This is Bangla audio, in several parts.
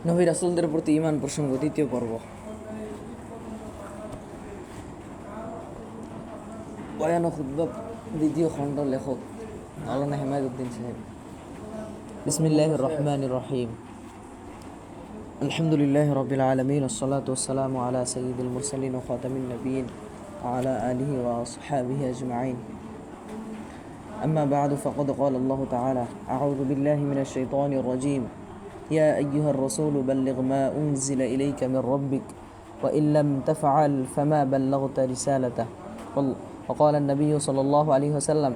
নবী রাসূলদের প্রতি ঈমান প্রসঙ্গ দ্বিতীয় পর্ব। বয়ান ও খুতবা দ্বিতীয় খণ্ড, লেখক মাওলানা হেমায়েতুদ্দিন সাহেব। বিসমিল্লাহির রহমানির রহিম। আলহামদুলিল্লাহি রাব্বিল আলামিন, ওয়াসসালাতু ওয়াসসালামু আলা সাইয়্যিদিল মুরসালিন ওয়া খাতামিন নাবিয়্যিন ওয়া আলা আলিহি ওয়া আসহাবিহি আজমাইন। أما بعد فقد قال الله تعالى: أعوذ بالله من الشيطان الرجيم. يا أيها الرسول بلغ ما أنزل إليك من ربك وإن لم تفعل فما بلغت رسالته. وقال النبي صلى الله عليه وسلم: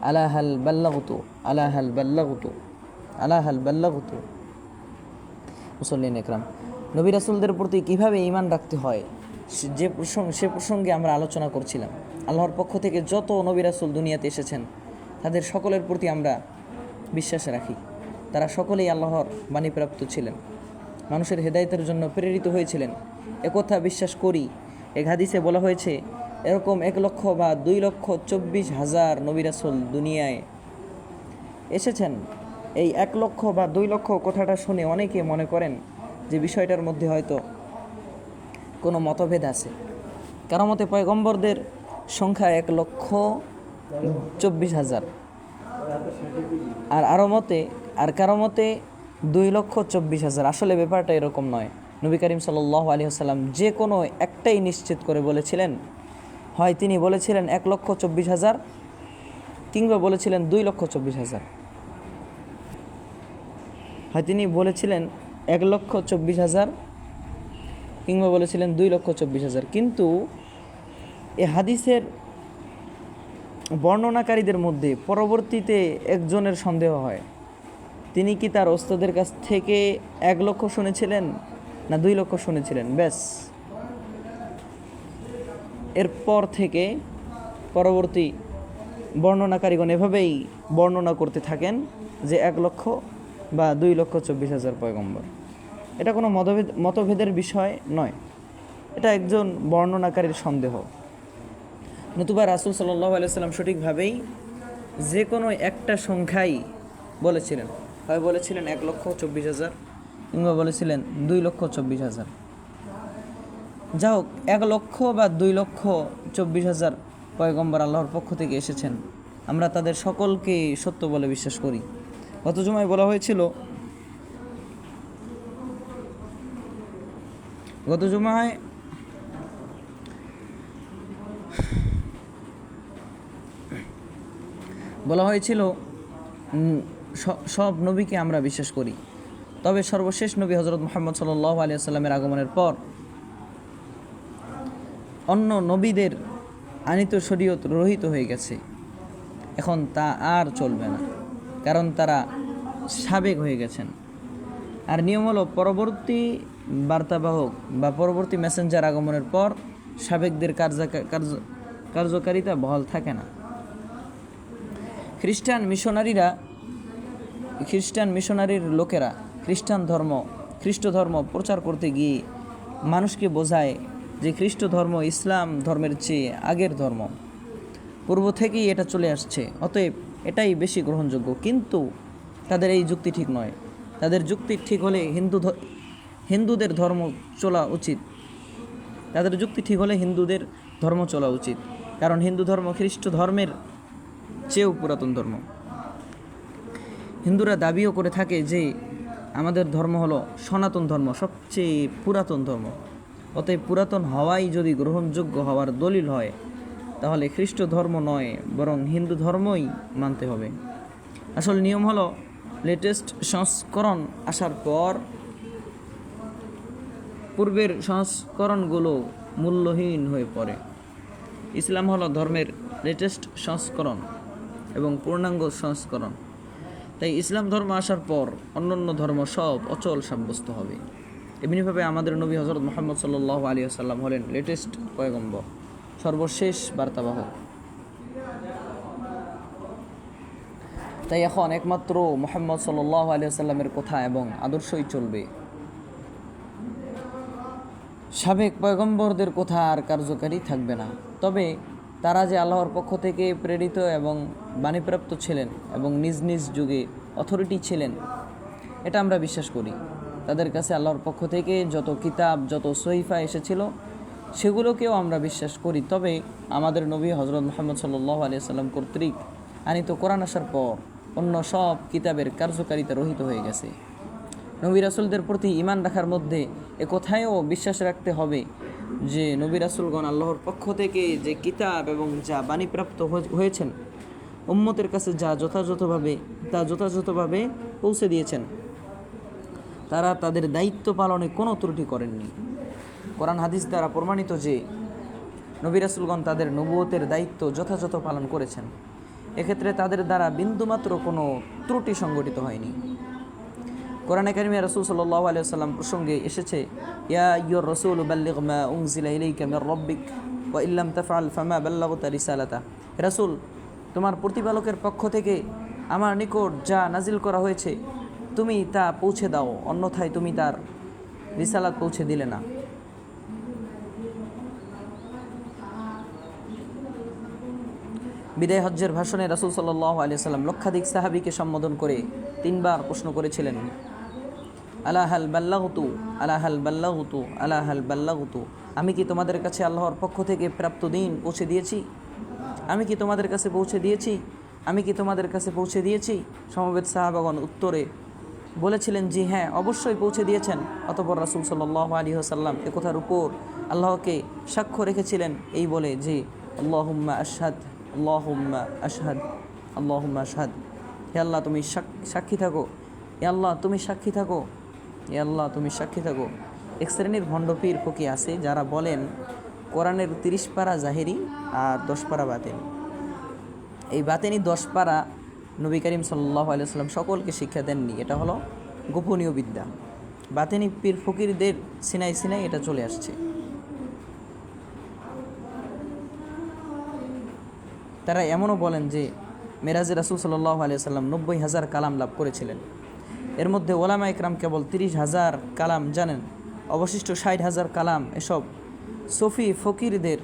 ألا هل بلغت ألا هل بلغت ألا هل بلغت মুসল্লিন একরাম, নবী রাসূলদের প্রতি কিভাবে ঈমান রাখতে হয় সে প্রসঙ্গে আমরা আলোচনা করছিলাম। আল্লাহর পক্ষ থেকে যত নবী রাসূল দুনিয়াতে এসেছেন তাদের সকলের প্রতি আমরা বিশ্বাস রাখি। তারা সকলেই আল্লাহর বাণীপ্রাপ্ত ছিলেন, মানুষের হেদায়েতের জন্য প্রেরিত হয়েছিলেন, একথা বিশ্বাস করি। এক হাদিসে বলা হয়েছে, এরকম 1 লক্ষ বা 2,24,000 নবী রাসূল দুনিয়ায় এসেছেন। এই 1 লক্ষ বা 2 লক্ষ কথাটা শুনে অনেকে মনে করেন যে বিষয়টার মধ্যে হয়তো কোনো মতভেদ আছে। কারো মতে পয়গম্বরদের সংখ্যা 1,24,000, আর কারো মতে 2,24,000। আসলে ব্যাপারটা এরকম নয়। নবী করিম সাল্লাল্লাহু আলাইহি ওয়াসাল্লাম যে কোনো একটাই নিশ্চিত করে বলেছিলেন। হয় তিনি বলেছিলেন 1,24,000 কিংবা বলেছিলেন 2,24,000। হয় তিনি বলেছিলেন 1,24,000 কিংবা বলেছিলেন 2,24,000। কিন্তু এ হাদিসের বর্ণনাকারীদের মধ্যে পরবর্তীতে একজনের সন্দেহ হয়, তিনি কি তার ওস্তাদের কাছ থেকে 1 লক্ষ শুনেছিলেন না 2 লক্ষ শুনেছিলেন। ব্যাস, এরপর থেকে পরবর্তী বর্ণনাকারীগণ এভাবেই বর্ণনা করতে থাকেন যে 1 লক্ষ বা 2,24,000 পয়গম্বর। এটা কোনো মতভেদের বিষয় নয়, এটা একজন বর্ণনাকারীর সন্দেহ। নতুবা রাসূল সাল্লাল্লাহু আলাইহি ওয়াসাল্লাম সঠিকভাবেই যে কোনো একটা সংখ্যাই বলেছিলেন। হয় বলেছিলেন 1,24,000 কিংবা বলেছিলেন 2,24,000। যা হোক, 1 লক্ষ বা 2,24,000 পয়গম্বর আল্লাহর পক্ষ থেকে এসেছেন। আমরা তাদের সকলকে সত্য বলে বিশ্বাস করি। গত জুমায় বলা হয়েছিল, সব নবীকে আমরা বিশ্বাস করি, তবে সর্বশেষ নবী হযরত মুহাম্মদ সাল্লাল্লাহু আলাইহি ওয়াসাল্লামের আগমনের পর অন্য নবীদের আনিত শরীয়ত রহিত হয়ে গেছে। এখন তা আর চলবে না, কারণ তারা সাবেক হয়ে গেছেন। আর নিয়ম হলো, পরবর্তী বার্তাবাহক বা পরবর্তী মেসেঞ্জার আগমনের পর সাবেকদের কার্যকারিতা বহাল থাকে না। খ্রিস্টান মিশনারির লোকেরা খ্রিস্ট ধর্ম প্রচার করতে গিয়ে মানুষকে বোঝায় যে খ্রিস্ট ধর্ম ইসলাম ধর্মের চেয়ে আগের ধর্ম, পূর্ব থেকেই এটা চলে আসছে, অতএব এটাই বেশি গ্রহণযোগ্য। কিন্তু তাদের এই যুক্তি ঠিক নয়। তাদের যুক্তি ঠিক হলে হিন্দুদের ধর্ম চলা উচিত। কারণ হিন্দু ধর্ম খ্রিস্ট ধর্মের চেয়েও পুরাতন ধর্ম। হিন্দুরা দাবিও করে থাকে যে আমাদের ধর্ম হলো সনাতন ধর্ম, সবচেয়ে পুরাতন ধর্ম। অতএব পুরাতন হওয়াই যদি গ্রহণযোগ্য হওয়ার দলিল হয়, তাহলে খ্রিস্ট ধর্ম নয় বরং হিন্দু ধর্মই মানতে হবে। আসল নিয়ম হলো, লেটেস্ট সংস্করণ আসার পর পূর্বের সংস্করণগুলো মূল্যহীন হয়ে পড়ে। ইসলাম হলো ধর্মের লেটেস্ট সংস্করণ এবং পূর্ণাঙ্গ সংস্করণ। তাই ইসলাম ধর্ম আসার পর অন্যান্য ধর্ম সব অচল সাব্যস্ত হবে। এমনিভাবে আমাদের নবী হযরত মুহাম্মদ সাল্লাল্লাহু আলাইহি ওয়াসাল্লাম হলেন লেটেস্ট পয়গম্বর, সর্বশেষ বার্তাবাহক। তাই এখন একমাত্র মুহাম্মদ সাল্লাল্লাহু আলাইহি ওয়াসাল্লামের কথা এবং আদর্শই চলবে। সাবেক পয়গম্বরদের কথা আর কার্যকারী থাকবে না। তবে তারা যে আল্লাহর পক্ষ থেকে প্রেরিত এবং বাণীপ্রাপ্ত ছিলেন এবং নিজ নিজ যুগে অথরিটি ছিলেন, এটা আমরা বিশ্বাস করি। তাদের কাছে আল্লাহর পক্ষ থেকে যত কিতাব, যত সহিফা এসেছিল সেগুলোকেও আমরা বিশ্বাস করি। তবে আমাদের নবী হজরত মুহাম্মদ সাল্লাল্লাহু আলাইহি ওয়াসাল্লাম কর্তৃক আনিত কোরআন আসার পর অন্য সব কিতাবের কার্যকারিতা রহিত হয়ে গেছে। নবী রাসূলদের প্রতি ঈমান রাখার মধ্যে একথায়ও বিশ্বাস রাখতে হবে যে নবী রাসূলগণ আল্লাহর পক্ষ থেকে যে কিতাব এবং যা বাণীপ্রাপ্ত হয়েছেন উম্মতের কাছে যা যথাযথভাবে পৌঁছে দিয়েছেন, তারা তাদের দায়িত্ব পালনে কোনো ত্রুটি করেননি। কোরআন হাদিস দ্বারা প্রমাণিত যে নবী রাসূলগণ তাদের নবুয়তের দায়িত্ব যথাযথ পালন করেছেন। এক্ষেত্রে তাদের দ্বারা বিন্দুমাত্র কোনো ত্রুটি সংঘটিত হয়নি। কোরআনে কারিমে রাসূল সাল্লাল্লাহু আলাইহি ওয়াসাল্লাম প্রসঙ্গে এসেছে, ইয়া আইয়ুর রাসূল বাল্লিগ মা উনজিলা ইলাইকা মির রাব্বিক ওয়া ইল্লাম তাফআল ফামা বাল্লাগতা রিসালাতা। রাসূল, তোমার প্রতিপালকের পক্ষ থেকে আমার নিকট যা নাজিল করা হয়েছে তুমি তা পৌঁছে দাও, অন্যথায় তুমি তার রিসালাত পৌঁছে দিলে না। বিদায় হজ্জের ভাষণে রাসূল সাল্লাল্লাহু আলাইহি ওয়াসাল্লাম লক্ষাধিক সাহাবীকে সম্বোধন করে 3 বার প্রশ্ন করেছিলেন, আলা হাল বাল্লাগতু, আলা হাল বাল্লাগতু, আলা হাল বাল্লাগতু। আমি কি তোমাদের কাছে আল্লাহর পক্ষ থেকে প্রাপ্ত দিন পৌঁছে দিয়েছি? আমি কি তোমাদের কাছে পৌঁছে দিয়েছি? আমি কি তোমাদের কাছে পৌঁছে দিয়েছি? সমবেত সাহাবাগণ উত্তরে বলেছিলেন, জি হ্যাঁ, অবশ্যই পৌঁছে দিয়েছেন। অতঃপর রাসূল সাল্লাল্লাহু আলাইহি ওয়াসাল্লাম এ কথার উপর আল্লাহকে সাক্ষ্য রেখেছিলেন এই বলে যে, আল্লাহুম্মা আশহাদ, আল্লাহুম্মা আশহাদ, আল্লাহুম্মা আশহাদ। হে আল্লাহ তুমি সাক্ষী থাকো, হে আল্লাহ তুমি সাক্ষী থাকো, হে আল্লাহ তুমি সাক্ষী থাকো। এক শ্রেণীর ভণ্ডপীর ফকি আছে যারা বলেন কোরআনের 30 পারা জাহেরি আর 10 পারা বাতিনি। এই বাতিনি 10 পারা নবী করিম সাল্লাল্লাহু আলাইহি ওয়াসাল্লাম সকলকে শিক্ষা দেননি। এটা হলো গোপনীয় বিদ্যা। বাতিনি পীর ফকিরদের সিনাই সিনাই এটা চলে আসছে। তারা এমনও বলেন যে মেরাজে রাসূল সাল্লাল্লাহু আলাইহি ওয়াসাল্লাম 90,000 কালাম লাভ করেছিলেন। এর মধ্যে ওলামা ইকরাম কেবল 30,000 কালাম জানেন, অবশিষ্ট 60,000 কালাম এসব সফি ফকিরদের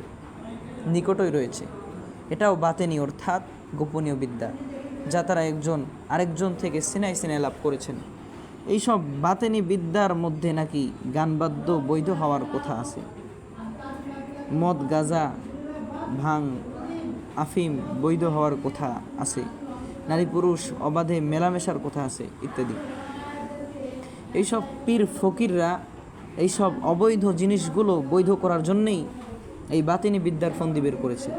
নিকটই রয়েছে। এটাও বাতেনি অর্থাৎ গোপনীয় বিদ্যা, যা তারা একজন আরেকজন থেকে সিনাই সিনাই লাভ করেছেন। এইসব বাতেনি বিদ্যার মধ্যে নাকি গানবাদ্য বৈধ হওয়ার কথা আছে, মদ, গাঁজা, ভাং, আফিম বৈধ হওয়ার কথা আছে, নারী পুরুষ অবাধে মেলামেশার কথা আছে ইত্যাদি। এইসব পীর ফকিররা এইসব অবৈধ জিনিসগুলো বৈধ করার জন্যেই এই বাতিনি বিদ্যার ফন্দি বের করেছে।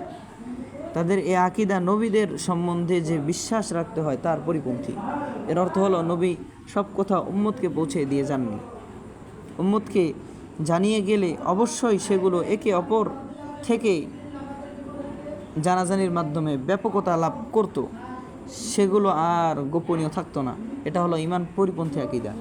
তাদের এই আকীদা নবীদের সম্বন্ধে যে বিশ্বাস রাখতে হয় তার পরিপন্থী। এর অর্থ হলো নবী সব কথা উম্মতকে পৌঁছে দিয়ে যাননি। উম্মতকে জানিয়ে গেলে অবশ্যই সেগুলো একে অপর থেকে জানাজানির মাধ্যমে ব্যাপকতা লাভ করত, সেগুলো আর গোপনীয় থাকতো না। এটা হলো ঈমান পরিপন্থী আকীদা।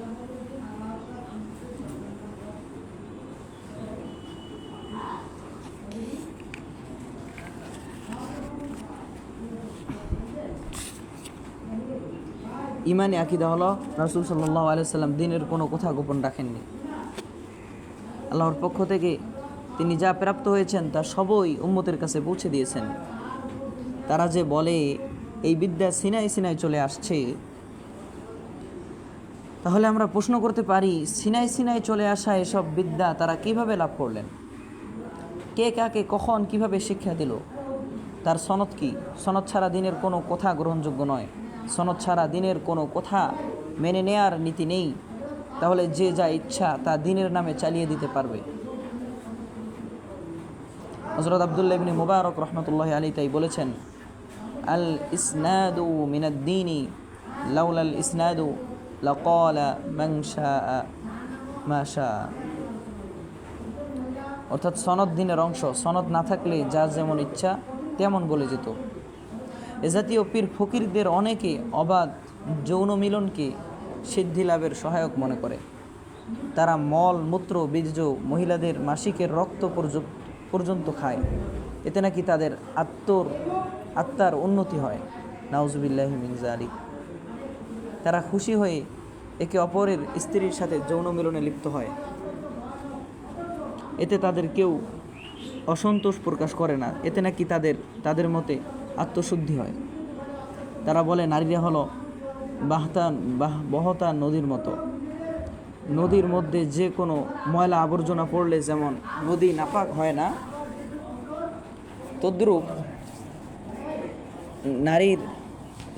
ঈমানি আকীদা হলো রাসূল সাল্লাল্লাহু আলাইহি ওয়াসাল্লাম দিনের কোনো কথা গোপন রাখেননি। আল্লাহর পক্ষ থেকে তিনি যা প্রাপ্ত হয়েছেন তা সবই উম্মতের কাছে পৌঁছে দিয়েছেন। তারা যে বলে এই বিদ্যা সিনাই সিনাই চলে আসছে, তাহলে আমরা প্রশ্ন করতে পারি, সিনাই সিনাই চলে আসা এসব বিদ্যা তারা কিভাবে লাভ করলেন? কে কাকে কখন কিভাবে শিক্ষা দিল? তার সনদ কি? সনদ ছাড়া দিনের কোনো কথা গ্রহণযোগ্য নয়। সনদ ছাড়া দিনের কোনো কথা মেনে নেয়ার নীতি নেই। তাহলে যে যা ইচ্ছা তা দিনের নামে চালিয়ে দিতে পারবে। হযরত আব্দুল্লাহ ইবনে মুবারক রাহমাতুল্লাহি আলাইহি তাই বলেছেন, আল ইসনাদু মিনাদ-দীনি লাউলাল ইসনাদু লাকালা মান শাআ মা শাআ। অর্থাৎ সনদ দিনের অংশ, সনদ না থাকলে যা যেমন ইচ্ছা তেমন বলে যেত। এ জাতীয় পীর ফকিরদের অনেকে অবাধ যৌন মিলনকে সিদ্ধি লাভের সহায়ক মনে করে। তারা মল, মূত্র, বীর্য, মহিলাদের মাসিকের রক্ত পর্যন্ত খায়। এতে নাকি তাদের আত্মার উন্নতি হয়। নাউজুবিল্লাহি মিন যালিক। তারা খুশি হয়ে একে অপরের স্ত্রীর সাথে যৌন মিলনে লিপ্ত হয়। এতে তাদের কেউ অসন্তোষ প্রকাশ করে না। এতে নাকি তাদের মতে আত্মশুদ্ধি হয়। তারা বলে নারীরা হলো বহতা নদীর মতো, নদীর মধ্যে যে কোনো ময়লা আবর্জনা পড়লে যেমন নদী নাপাক হয় না, তদ্রূপ নারীর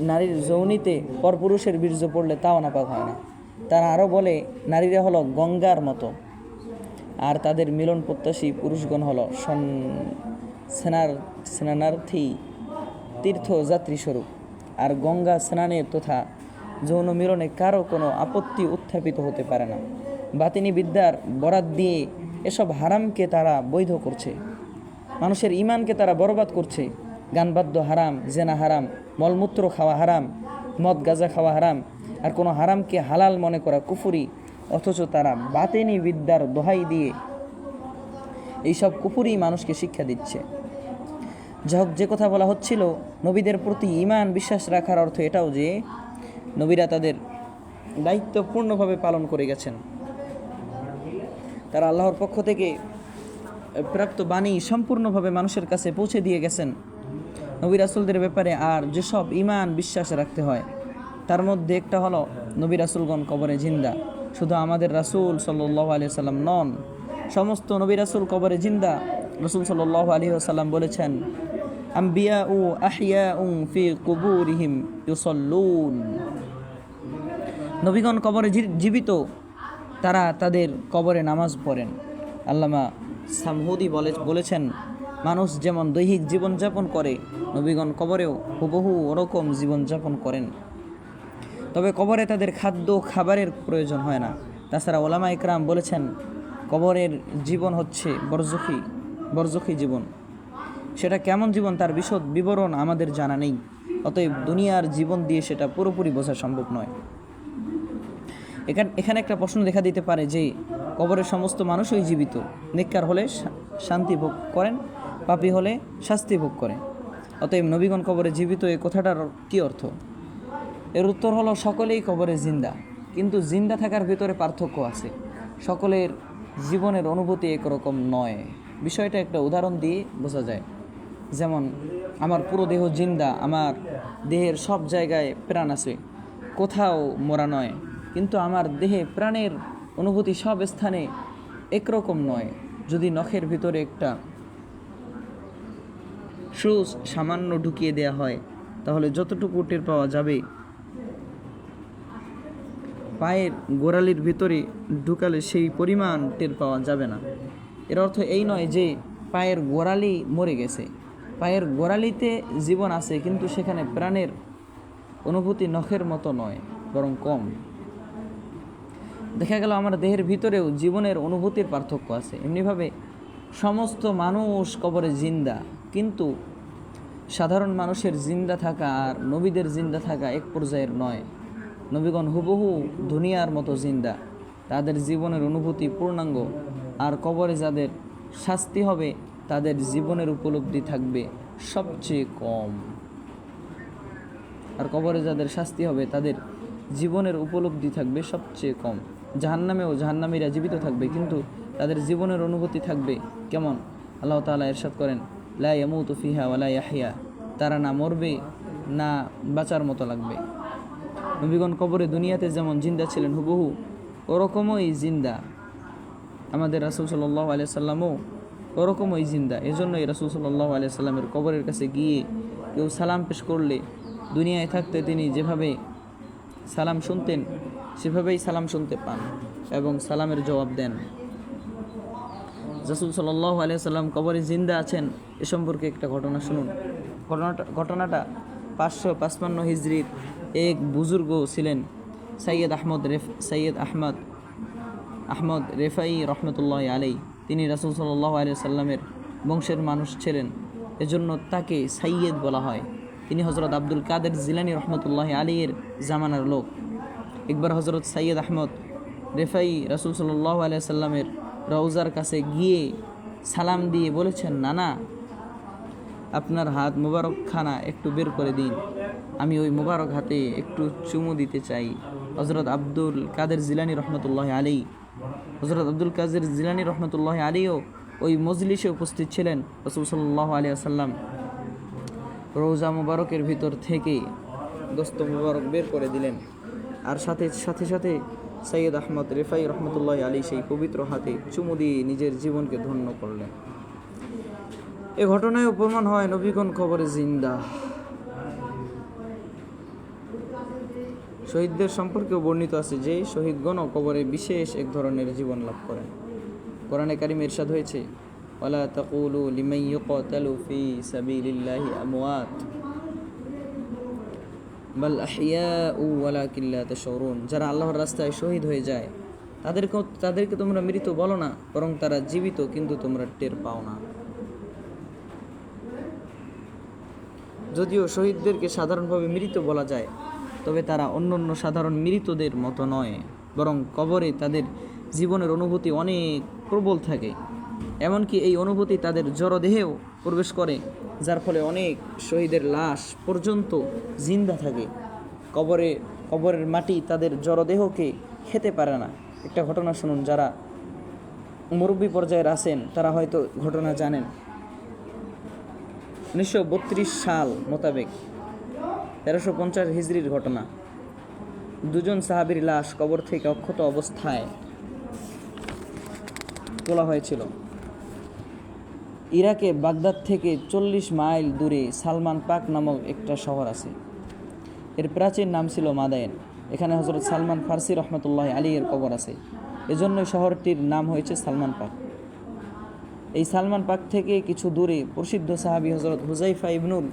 নারীর যৌনিতে পরপুরুষের বীর্য পড়লে তাও নাপাক হয় না। তারা আরও বলে নারীরা হলো গঙ্গার মতো, আর তাদের মিলন প্রত্যাশী পুরুষগণ হলো স্নানার্থী তীর্থযাত্রী স্বরূপ। আর গঙ্গা স্নানের তথা যৌন মিলনে কারো কোনো আপত্তি উত্থাপিত হতে পারে না। বাতিনি বিদ্যার বরাত দিয়ে এসব হারামকে তারা বৈধ করছে, মানুষের ঈমানকে তারা বরবাদ করছে। গানবাদ্য হারাম, জেনা হারাম, মলমূত্র খাওয়া হারাম, মদ গাঁজা খাওয়া হারাম, আর কোনো হারামকে হালাল মনে করা কুফুরি। অথচ তারা বাতিনি বিদ্যার দোহাই দিয়ে এইসব কুফুরি মানুষকে শিক্ষা দিচ্ছে। যাই হোক, যে কথা বলা হচ্ছিল, নবীদের প্রতি ঈমান বিশ্বাস রাখার অর্থ এটাও যে নবীরা তাদের দায়িত্ব পূর্ণভাবে পালন করে গেছেন। তারা আল্লাহর পক্ষ থেকে প্রাপ্ত বাণী সম্পূর্ণভাবে মানুষের কাছে পৌঁছে দিয়ে গেছেন। নবী রাসূলদের ব্যাপারে আর যেসব ঈমান বিশ্বাস রাখতে হয়, তার মধ্যে একটা হলো নবী রাসূলগণ কবরে জিন্দা। শুধু আমাদের রাসূল সাল্লাল্লাহু আলাইহি ওয়াসাল্লাম নন, সমস্ত নবী রাসূল কবরে জিন্দা। রাসূল সাল্লাল্লাহু আলাইহি ওয়াসাল্লাম বলেছেন, আম্বিয়াউ আহইয়াউ ফি কুবুরিহিম ইউসাল্লুন। নবীগণ কবরে জীবিত, তারা তাদের কবরে নামাজ পড়েন। আল্লামা সামহুদি বলেছেন, মানুষ যেমন দৈহিক জীবনযাপন করে, নবীগণ কবরেও হুবহু ওরকম জীবনযাপন করেন। তবে কবরে তাদের খাদ্য খাবারের প্রয়োজন হয় না। তাছাড়া ওলামা ইকরাম বলেছেন, কবরের জীবন হচ্ছে বরজখী জীবন। সেটা কেমন জীবন তার বিশদ বিবরণ আমাদের জানা নেই, অতএব দুনিয়ার জীবন দিয়ে সেটা পুরোপুরি বোঝা সম্ভব নয়। এখানে একটা প্রশ্ন দেখা দিতে পারে যে কবরের সমস্ত মানুষই জীবিত, নেককার হলে শান্তি ভোগ করেন, পাপী হলে শাস্তি ভোগ করেন। অতএব নবীগণ কবরে জীবিত, এই কথাটার কী অর্থ? এর উত্তর হলো, সকলেই কবরে জিন্দা, কিন্তু জিন্দা থাকার ভিতরে পার্থক্য আছে। সকলের জীবনের অনুভূতি একরকম নয়। বিষয়টা একটা উদাহরণ দিয়ে বোঝা যায়। যেমন আমার পুরো দেহ জিন্দা, আমার দেহের সব জায়গায় প্রাণ আছে, কোথাও মরা নয়, কিন্তু আমার দেহে প্রাণের অনুভূতি সব স্থানে একরকম নয়। যদি নখের ভিতরে একটা সুচ সামান্য ঢুকিয়ে দেয়া হয়, তাহলে যতটুকু টের পাওয়া যাবে, পায়ের গোড়ালির ভিতরে ঢুকালে সেই পরিমাণ টের পাওয়া যাবে না। এর অর্থ এই নয় যে পায়ের গোড়ালি মরে গেছে। পায়ের গোড়ালিতে জীবন আছে, কিন্তু সেখানে প্রাণের অনুভূতি নখের মতো নয়, বরং কম। দেখা গেল আমার দেহের ভিতরেও জীবনের অনুভূতির পার্থক্য আছে। এমনিভাবে সমস্ত মানুষ কবরে জিন্দা, কিন্তু সাধারণ মানুষের জিন্দা থাকা আর নবীদের জিন্দা থাকা এক পর্যায়ের নয়। নবীগণ হুবহু দুনিয়ার মতো জিন্দা, তাদের জীবনের অনুভূতি পূর্ণাঙ্গ। আর কবরে যাদের শাস্তি হবে, তাদের জীবনের উপলব্ধি থাকবে সবচেয়ে কম। আর কবরে যাদের শাস্তি হবে, তাদের জীবনের উপলব্ধি থাকবে সবচেয়ে কম। জাহান্নামেও জাহান্নামীরা জীবিত থাকবে, কিন্তু তাদের জীবনের অনুভূতি থাকবে কেমন? আল্লাহ তাআলা ইরশাদ করেন, লা ইয়ামুতু ফিহা ওয়া লা ইয়াহইয়া। তারা না মরবে না বাঁচার মতো লাগবে। নবীগণ কবরে দুনিয়াতে যেমন জিন্দা ছিলেন, হুবহু ওরকমই জিন্দা। আমাদের রাসূল সাল্লাল্লাহু আলাইহি সাল্লামও ওরকমই জিন্দা। এজন্যই রাসূল সাল্লাল্লাহু আলাইহি সাল্লামের কবরের কাছে গিয়ে কেউ সালাম পেশ করলে দুনিয়ায় থাকতে তিনি যেভাবে সালাম শুনতেন, সেভাবেই সালাম শুনতে পান এবং সালামের জবাব দেন। রাসূল সাল্লাল্লাহু আলাইহি সাল্লাম কবরে জিন্দা আছেন, এ সম্পর্কে একটা ঘটনা শুনুন। ঘটনাটা 555 হিজরির এক বুজুর্গ ছিলেন সৈয়দ আহমদ রেফাই রহমতুল্লাহ আলাই। তিনি রাসূল সাল্লাল্লাহু আলাইহি সাল্লামের বংশের মানুষ ছিলেন, এজন্য তাকে সাইয়েদ বলা হয়। তিনি হযরত আব্দুল কাদের জিলানী রহমতুল্লাহ আলাইয়ের জামানার লোক। একবার হযরত সৈয়দ আহমদ রেফাই রাসূল সাল্লাল্লাহু আলাইহি সাল্লামের রওজার কাছে গিয়ে সালাম দিয়ে বলেছেন, নানা, আপনার হাত মুবারকখানা একটু বের করে দিন, আমি ওই মুবারক হাতে একটু চুমু দিতে চাই। হযরত আব্দুল কাদের জিলানী রহমতুল্লাহ আলাই আলাইও ওই মজলিসে উপস্থিত ছিলেন। রাসূল সাল্লাল্লাহু আলাইহি ওয়াসাল্লাম রওজা মুবারকের ভিতর থেকে গোস্ত মুবারক বের করে দিলেন আর সাথে সাথে সাথে সৈয়দ আহমদ রেফাই রহমতুল্লাহ আলী সেই পবিত্র হাতে চুমু দিয়ে নিজের জীবনকে ধন্য করলেন। এ ঘটনায় প্রমাণ হয় নবীগণ কবরে জিন্দা। শহীদদের সম্পর্কেও বর্ণিত আছে যে শহীদগণও কবরে বিশেষ এক ধরনের জীবন লাভ করেন। কোরআনে কারিমে ইরশাদ হয়েছে, ওয়ালা তাকুলু লিমান ইউকাতালু ফি সাবিলিল্লাহি আমওয়াত বাল আহইয়াউ ওয়ালাকিন লা তাশউরুন। যারা আল্লাহর রাস্তায় শহীদ হয়ে যায় তাদেরকে তোমরা মৃত বলো না, বরং তারা জীবিত, কিন্তু তোমরা টের পাও না। যদিও শহীদদেরকে সাধারণভাবে মৃত বলা যায়, তবে তারা অন্যান্য সাধারণ মৃতদের মতো নয়, বরং কবরে তাদের জীবনের অনুভূতি অনেক প্রবল থাকে। এমনকি এই অনুভূতি তাদের জড়দেহেও প্রবেশ করে, যার ফলে অনেক শহীদের লাশ পর্যন্ত জিন্দা থাকে। কবরের মাটি তাদের জড়দেহকে খেতে পারে না। একটা ঘটনা শুনুন, যারা মুরব্বী পর্যায়ের আছেন তারা হয়তো ঘটনা জানেন। 1932 সাল মোতাবেক 1350 হিজরির ঘটনা। দুজন সাহাবীর লাশ কবর থেকে অক্ষত অবস্থায় তোলা হয়েছিল। ইরাকে বাগদাদ থেকে 40 মাইল দূরে সালমান পাক নামক একটা শহর আছে। এর প্রাচীন নাম ছিল মাদায়েন। এখানে হযরত সালমান ফার্সি রহমতুল্লাহ আলী এর কবর আছে। এজন্যই শহরটির নাম হয়েছে সালমান পাক। এই সালমান পাক থেকে কিছু দূরে প্রসিদ্ধ সাহাবী হযরত হুযায়ফা ইবনুল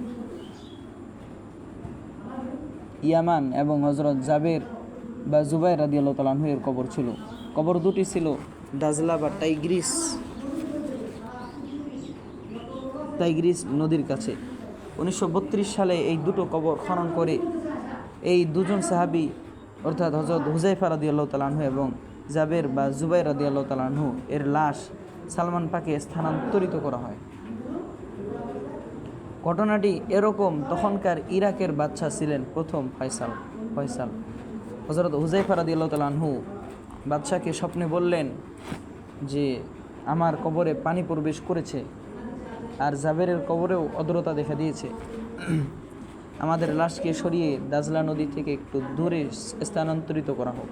ইয়ামান এবং হযরত জাবের বা জুবাইর রাদিয়াল্লাহু তাআলা আনহু এর কবর ছিল। কবর দুটি ছিল দাজলা বা টাইগ্রিস নদীর কাছে। 1932 সালে এই দুটো কবর খনন করে এই দুজন সাহাবী অর্থাৎ হযরত হুযায়ফা রাদিয়াল্লাহু তাআলা আনহু এবং জাবের বা জুবাইর রাদিয়াল্লাহু তাআলা আনহু এর লাশ সালমান পাকে স্থানান্তরিত করা হয়। ঘটনাটি এরকম, তখনকার ইরাকের বাদশা ছিলেন প্রথম ফয়সাল। হযরত হুযায়ফা রাদিয়াল্লাহু তাআলা আনহু বাদশাকে স্বপ্নে বললেন যে আমার কবরে পানি প্রবেশ করেছে আর জাবেরের কবরেও অদ্রতা দেখা দিয়েছে, আমাদের লাশকে সরিয়ে দাজলা নদী থেকে একটু দূরে স্থানান্তরিত করা হোক।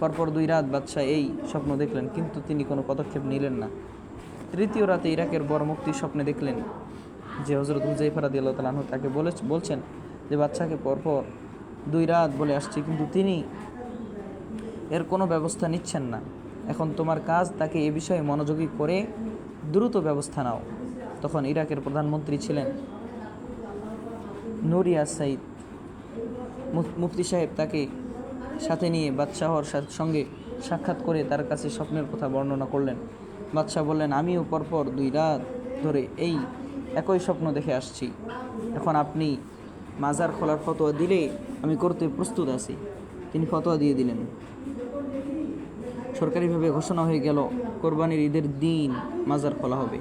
পরপর 2 রাত বাদশাহ এই স্বপ্ন দেখলেন, কিন্তু তিনি কোনো পদক্ষেপ নিলেন না। তৃতীয় রাতে ইরাকের বড় মুফতি স্বপ্নে দেখলেন যে হযরত হুযায়ফা রাদিয়াল্লাহু তাআলা আনহু তাকে বলছেন যে বাদশাকে পরপর 2 রাত বলে আসছি, কিন্তু তিনি এর কোনো ব্যবস্থা নিচ্ছেন না। এখন তোমার কাজ তাকে এ বিষয়ে মনোযোগী করে দ্রুত ব্যবস্থা নাও। তখন ইরাকের প্রধানমন্ত্রী ছিলেন নুরিয়া সাইদ। মুফতি সাহেব তাকে সাথে নিয়ে বাদশাহর সঙ্গে সাক্ষাৎ করে তার কাছে স্বপ্নের কথা বর্ণনা করলেন। বাদশাহ বললেন, আমিও পরপর 2 রাত ধরে এই একই স্বপ্ন দেখে আসছি। এখন আপনি মাজার খোলার ফতোয়া দিলে আমি করতে প্রস্তুত আছি। তিনি ফতোয়া দিয়ে দিলেন। সরকারিভাবে ঘোষণা হয়ে গেল কোরবানির ঈদের দিন মাজার খোলা হবে।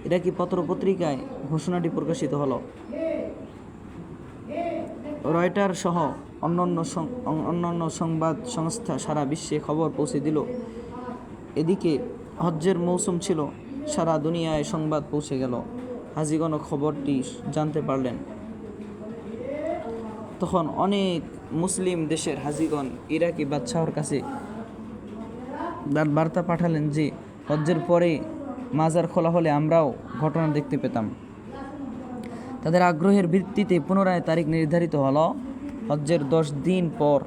ইরাকি পত্রপত্রিকায় ঘোষণাটি প্রকাশিত হলো। রয়টার সহ অন্যান্য সংবাদ সংস্থা সারা বিশ্বে খবর পৌঁছে দিল। এদিকে হজ্জের মৌসুম ছিল, সারা দুনিয়ায় সংবাদ পৌঁছে গেল। হাজিগণও খবরটি জানতে পারলেন। তখন অনেক মুসলিম দেশের হাজিগণ ইরাকি বাদশাহর কাছে বার্তা পাঠালেন যে হজ্জের পরে মাজার খোলা হলে আমরাও ঘটনা দেখতে পেতাম। তাদের আগ্রহের ভিত্তিতে পুনরায় তারিখ নির্ধারিত হলো হজ্জের 10 দিন পর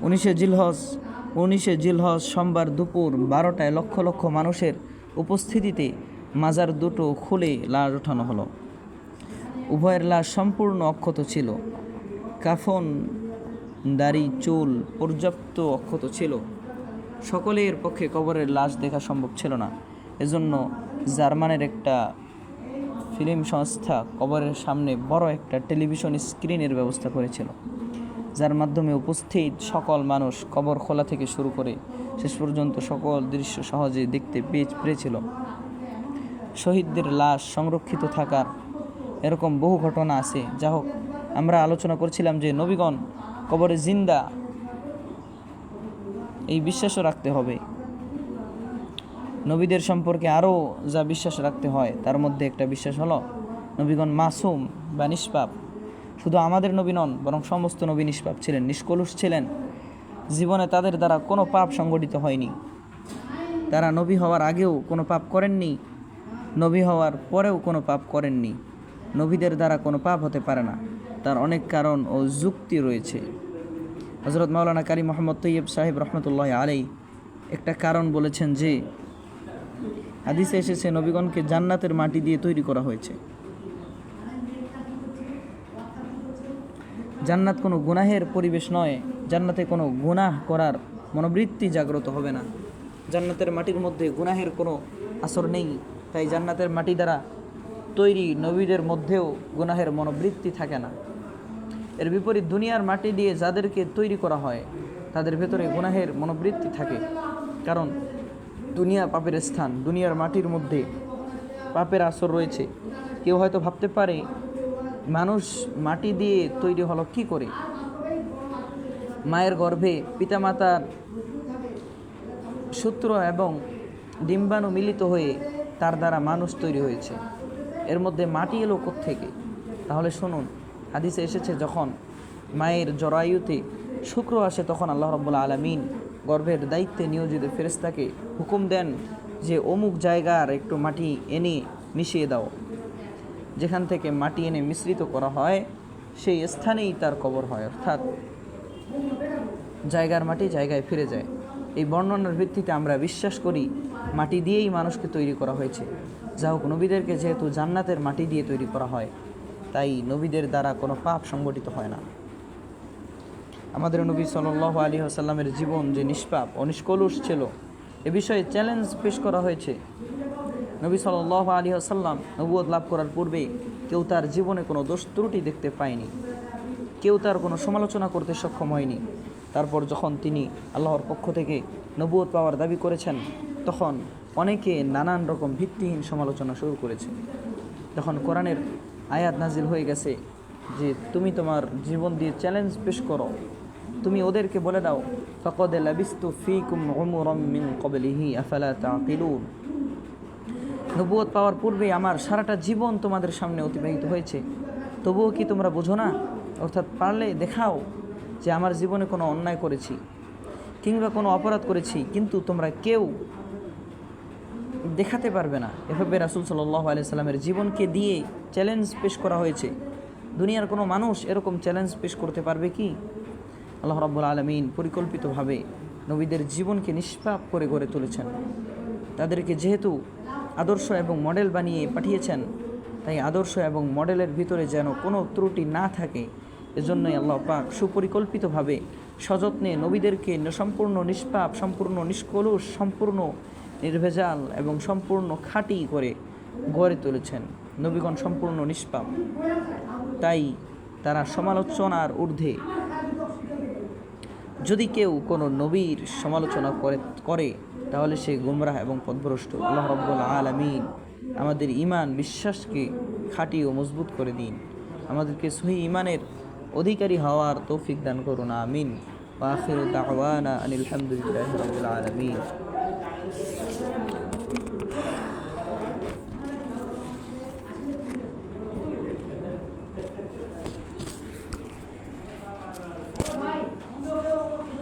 19শে জিলহজ সোমবার দুপুর 12টায় লক্ষ লক্ষ মানুষের উপস্থিতিতে মাজার দুটো খুলে লাশ ওঠানো হলো। উভয়ের লাশ সম্পূর্ণ অক্ষত ছিল। কাফন, দাড়ি, চুল পর্যাপ্ত অক্ষত ছিল। সকলের পক্ষে কবরের লাশ দেখা সম্ভব ছিল না। এজন্য জার্মানের একটা ফিল্ম সংস্থা কবরের সামনে বড় একটা টেলিভিশন স্ক্রিনের ব্যবস্থা করেছিল, যার মাধ্যমে উপস্থিত সকল মানুষ কবর খোলা থেকে শুরু করে শেষ পর্যন্ত সকল দৃশ্য সহজে দেখতে পেরেছিল। শহীদদের লাশ সংরক্ষিত থাকার এরকম বহু ঘটনা আছে। যা হোক, আমরা আলোচনা করছিলাম যে নবীগণ কবরে জিন্দা, এই বিশ্বাসও রাখতে হবে। নবীদের সম্পর্কে আরও যা বিশ্বাস রাখতে হয় তার মধ্যে একটা বিশ্বাস হলো নবীগণ মাসুম বা নিষ্পাপ। শুধু আমাদের নবী নন, বরং সমস্ত নবী নিষ্পাপ ছিলেন, নিষ্কলুষ ছিলেন। জীবনে তাদের দ্বারা কোনো পাপ সংগঠিত হয়নি। তারা নবী হওয়ার আগেও কোনো পাপ করেননি, নবী হওয়ার পরেও কোনো পাপ করেননি। নবীদের দ্বারা কোনো পাপ হতে পারে না, তার অনেক কারণ ও যুক্তি রয়েছে। হযরত মাওলানা কারি মোহাম্মদ তৈয়ব সাহেব রহমতুল্লাহ আলাই একটা কারণ বলেছেন যে হাদিসে এসেছে নবীগণকে জান্নাতের মাটি দিয়ে তৈরি করা হয়েছে। জান্নাত কোনো গুনাহের পরিবেশ নয়, জান্নাতে কোনো গুনাহ করার মনোবৃত্তি জাগ্রত হবে না। জান্নাতের মাটির মধ্যে গুনাহের কোনো আসর নেই, তাই জান্নাতের মাটি দ্বারা তৈরি নবীদের মধ্যেও গুনাহের মনোবৃত্তি থাকে না। এর বিপরীত দুনিয়ার মাটি দিয়ে যাদেরকে তৈরি করা হয় তাদের ভেতরে গুনাহের মনোবৃত্তি থাকে, কারণ দুনিয়া পাপের স্থান, দুনিয়ার মাটির মধ্যে পাপের আসর রয়েছে। কেউ হয়তো ভাবতে পারে মানুষ মাটি দিয়ে তৈরি হলো কি করে? মায়ের গর্ভে পিতামাতার সূত্র এবং ডিম্বাণু মিলিত হয়ে তার দ্বারা মানুষ তৈরি হয়েছে, এর মধ্যে মাটি এলো কোত্থেকে? তাহলে শুনুন, হাদিসে এসেছে যখন মায়ের জরায়ুতে শুক্র আসে তখন আল্লাহ রাব্বুল আলামিন গর্ভের দায়িত্বে নিয়োজিত ফেরেশতাকে হুকুম দেন যে অমুক জায়গার একটু মাটি এনে মিশিয়ে দাও। যেখান থেকে মাটি এনে মিশ্রিত করা হয় সেই স্থানেই তার কবর হয়, অর্থাৎ জায়গার মাটি জায়গায় ফিরে যায়। এই বর্ণনার ভিত্তিতে আমরা বিশ্বাস করি মাটি দিয়েই মানুষকে তৈরি করা হয়েছে। যা হোক, নবীদেরকে যেহেতু জান্নাতের মাটি দিয়ে তৈরি করা হয়, তাই নবীদের দ্বারা কোনো পাপ সংগঠিত হয় না। আমাদের নবী সাল্লাল্লাহু আলাইহি ওয়াসাল্লামের জীবন যে নিষ্পাপ ও নিষ্কলুষ ছিল, এ বিষয়ে চ্যালেঞ্জ পেশ করা হয়েছে। নবী সাল্লাল্লাহু আলাইহি ওয়াসাল্লাম নবুয়ত লাভ করার পূর্বে কেউ তার জীবনে কোনো দোষ ত্রুটি দেখতে পায়নি, কেউ তার কোনো সমালোচনা করতে সক্ষম হয়নি। তারপর যখন তিনি আল্লাহর পক্ষ থেকে নবুয়ত পাওয়ার দাবি করেছেন, তখন অনেকে নানান রকম ভিত্তিহীন সমালোচনা শুরু করেছে। তখন কোরআনের আয়াত নাজিল হয়ে গেছে যে তুমি তোমার জীবন দিয়ে চ্যালেঞ্জ পেশ করো, তুমি ওদেরকে বলে দাও ফাকাদ লাবিস্তু ফীকুম উমরাম মিন ক্বাবলিহি আফালা তাকিলুন, নবুয়ত পাওয়ার পূর্বে আমার সারাটা জীবন তোমাদের সামনে অতিবাহিত হয়েছে, তবুও কি তোমরা বোঝো না? অর্থাৎ পারলে দেখাও যে আমার জীবনে কোনো অন্যায় করেছি কিংবা কোনো অপরাধ করেছি, কিন্তু তোমরা কেউ দেখাতে পারবে না। এভাবে রাসূল সাল্লাল্লাহু আলাইহি সাল্লামের জীবনকে দিয়ে চ্যালেঞ্জ পেশ করা হয়েছে। দুনিয়ার কোনো মানুষ এরকম চ্যালেঞ্জ পেশ করতে পারবে কি? আল্লাহ রাব্বুল আলামিন পরিকল্পিতভাবে নবীদের জীবনকে নিষ্পাপ করে গড়ে তুলেছেন। তাদেরকে যেহেতু আদর্শ এবং মডেল বানিয়ে পাঠিয়েছেন, তাই আদর্শ এবং মডেলের ভিতরে যেন কোনো ত্রুটি না থাকে, এজন্যই আল্লাহ পাক সুপরিকল্পিতভাবে সযত্নে নবীদেরকে সম্পূর্ণ নিষ্পাপ, সম্পূর্ণ নিষ্কলুষ, সম্পূর্ণ নির্ভেজাল এবং সম্পূর্ণ খাঁটি করে গড়ে তুলেছেন। নবীগণ সম্পূর্ণ নিষ্পাপ, তাই তারা সমালোচনার ঊর্ধ্বে। যদি কেউ কোনো নবীর সমালোচনা করে তাহলে সে গুমরাহ এবং পথভ্রষ্ট। আল্লাহ রাব্বুল আলামিন আমাদের ঈমান বিশ্বাসকে খাঁটি ও মজবুত করে দিন, আমাদেরকে সহি ঈমানের অধিকারী হওয়ার তৌফিক দান করুন, আমিন। ওয়া আখিরু দাওয়ানা আনিল হামদুলিল্লাহি রাব্বিল আলামিন।